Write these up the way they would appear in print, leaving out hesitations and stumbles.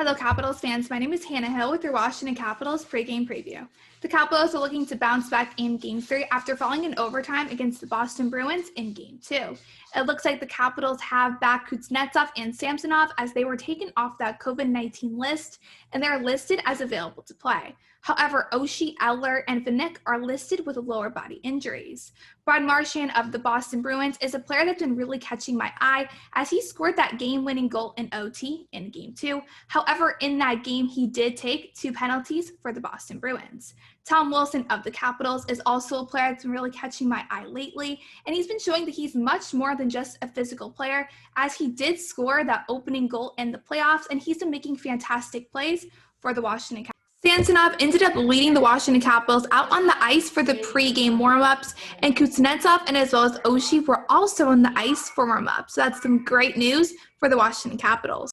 Hello, Capitals fans. My name is Hannah Hill with your Washington Capitals pregame preview. The Capitals are looking to bounce back in Game 3 after falling in overtime against the Boston Bruins in Game 2. It looks like the Capitals have back Kuznetsov and Samsonov as they were taken off that COVID-19 list, and they're listed as available to play. However, Oshie, Eller, and Vanek are listed with lower body injuries. Brad Marchand of the Boston Bruins is a player that's been really catching my eye as he scored that game-winning goal in OT in Game 2. However, in that game, he did take 2 penalties for the Boston Bruins. Tom Wilson of the Capitals is also a player that's been really catching my eye lately, and he's been showing that he's much more than just a physical player, as he did score that opening goal in the playoffs, and he's been making fantastic plays for the Washington Capitals. Samsonov ended up leading the Washington Capitals out on the ice for the pre-game warm-ups, and Kuznetsov and as well as Oshie were also on the ice for warm-ups. So that's some great news for the Washington Capitals.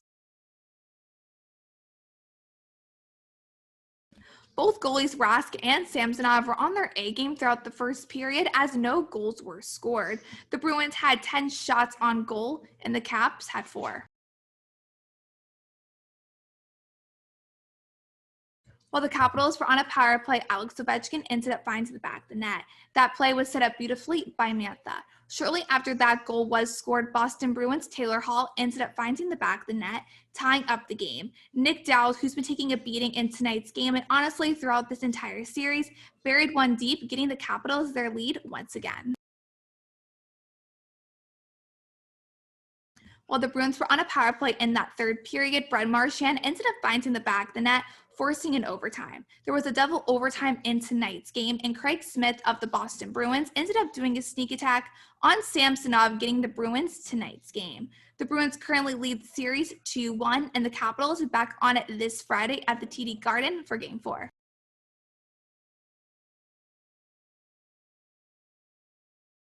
Both goalies, Rask and Samsonov, were on their A game throughout the first period as no goals were scored. The Bruins had 10 shots on goal, and the Caps had 4. While the Capitals were on a power play, Alex Ovechkin ended up finding the back of the net. That play was set up beautifully by Mantha. Shortly after that goal was scored, Boston Bruins' Taylor Hall ended up finding the back of the net, tying up the game. Nick Dowd, who's been taking a beating in tonight's game and honestly throughout this entire series, buried one deep, getting the Capitals their lead once again. While the Bruins were on a power play in that third period, Brad Marchand ended up finding the back of the net, forcing an overtime. There was a double overtime in tonight's game, and Craig Smith of the Boston Bruins ended up doing a sneak attack on Samsonov, getting the Bruins tonight's game. The Bruins currently lead the series 2-1, and the Capitals are back on it this Friday at the TD Garden for Game 4.